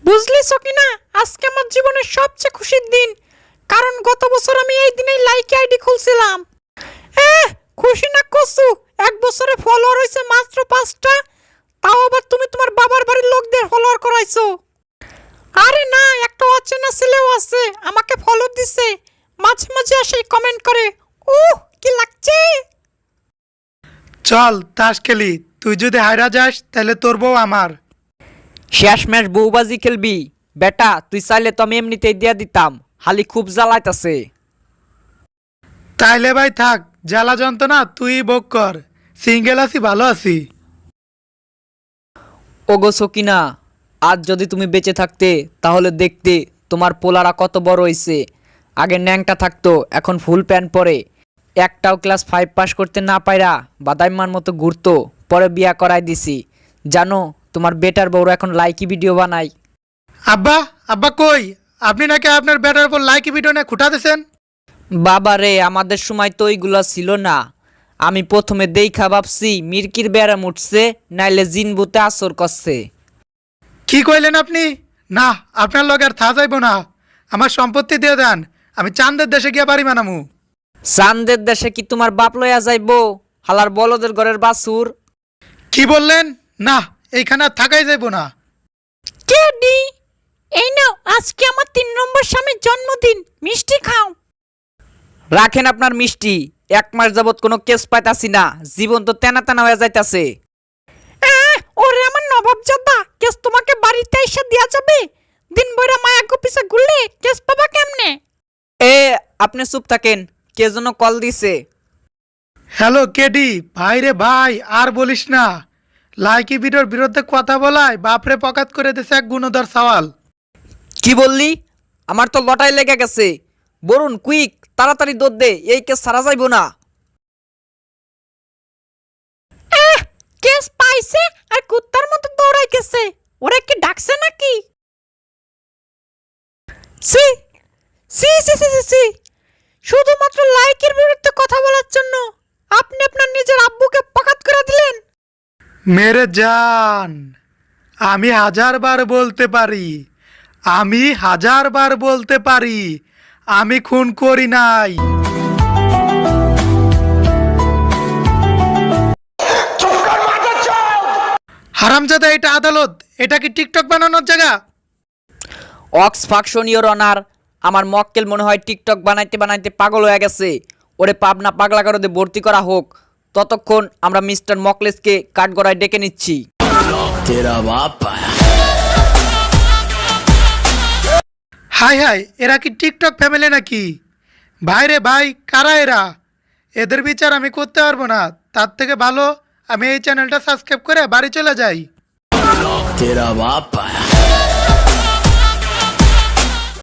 বুঝলি সকিনা, আজকে আমার জীবনের সবচেয়ে খুশির দিন, কারণ গত বছর আমি এই দিনেই লাইক আইডি খুলছিলাম। খুশি না কসু, এক বছরে ফলোয়ার হয়েছে মাত্র 5টা, তাও আবার তুমি তোমার বাবার বাড়ির লোকদের ফলোয়ার করাইছো। আরে না, একটা অচেনা ছেলেও আছে, আমাকে ফলো দিছে, মাঝে মাঝে আসে কমেন্ট করে। কি লাগছে। চল তাস খেলি, তুই যদি হাইরা যাস তাহলে তোর বউ আমার। শেষমেশ বউবাজি খেলবি? বেটা তুই চাইলে তো আমি এমনিতেই দিয়া দিতাম, হালি খুব জ্বালাইতাছে। তাইলে ভাই থাক, জ্বালা যন্ত্রণা তুই ভোগ কর, সিঙ্গেল আছি, ভালো আছি। ওগো সকিনা, আজ যদি তুমি বেঁচে থাকতে তাহলে দেখতে তোমার পোলারা কত বড় হইছে। আগে ন্যাংটা থাকতো, এখন ফুল প্যান্ট পরে, একটাও ক্লাস 5 পাস করতে না পাইরা বাদাইমার মতো ঘুরতো, পরে বিয়া করাই দিছি। জানো তোমার বেটার বউরা এখন লাইকি ভিডিও বানায়। আব্বা, আব্বা কই? আপনি নাকি আপনার ব্যাটার উপর লাইকি ভিডিও নিয়ে খুঁটা দিয়েছেন। বাবা রে, আমাদের সময় তো ওইগুলা ছিল না। আমি প্রথমে দেইখা ভাবছি মির্কির ব্যারাম উঠছে, নাইলে জিনবুতে আসর করছে। কি কইলেন আপনি? না, আপনার লগে আর থা যাইব না, আমার সম্পত্তি দিয়ে দেন, আমি চাঁদের দেশে গিয়া বাড়ি বানামু। চান্দের দেশে কি তোমার বাপ লইয়া যাইবো, হালার বলদের ঘরের বাছুর? কি বললেন? না, এইখানে আর থাকাই যাইব না। কেডি, এই নাও, আজকে আমার 3 নম্বর স্বামীর জন্মদিন, মিষ্টি খাও। রাখেন আপনার মিষ্টি, 1 মাস যাবত কোনো কেস পাইতাছি না, জীবন তো তেনা তেনা হয়ে যাইতাছে। ওরে আমার নবাবজাদা, কেস তোমাকে বাড়িতে এসে দেয়া যাবে? দিন বইরা মায়া পিছে ঘুরলে কেস পাবা কেমনে? এ আপনি চুপ থাকেন, কে যেন কল দিছে। হ্যালো কেডি ভাই, রে ভাই আর বলিস না, লাইকি ভিডিওর বিরুদ্ধে কথা বলায় বাপরে পকাত করে দিছে এক গুণধর সওয়াল। কি বললি? আমার তো লটাই লেগে গেছে, বরুণ কুইক তাড়াতাড়ি দৌড় দে, এই কেস সারা যাইব না। কেস পাইছে আর কুত্তার মতো দৌড়াই গেছে, ওরা কি ডাকছে নাকি? সি সি সি সি সি সি, শুধুমাত্র লাইকের বিরুদ্ধে কথা বলার জন্য আপনি আপনার নিজের আব্বুকে পকাত করে দিলেন। মেরে জান, আমি 1000 বার বলতে পারি, আমি 1000 বার বলতে পারি, আমি খুন করি নাই। হারামজাদা, এটা আদালত, এটা কি টিকটক বানানোর জায়গা? অক্সফাকশন ইওর অনার, আমার মক্কেল মনে হয় টিকটক বানাইতে বানাইতে পাগল হয়ে গেছে, ওরে পাবনা পাগলা কারোতে ভর্তি করা হোক। ততক্ষণ আমরা মিস্টার মকলেসকে কাঠগড়ায় ডেকে নিচ্ছি। হাই হাই, এরা কি টিকটক ফ্যামিলি নাকি? ভাই রে ভাই, কারা এরা? এদের বিচার আমি করতে পারবো না, তার থেকে ভালো আমি এই চ্যানেলটা সাবস্ক্রাইব করে বাড়ি চলে যাই।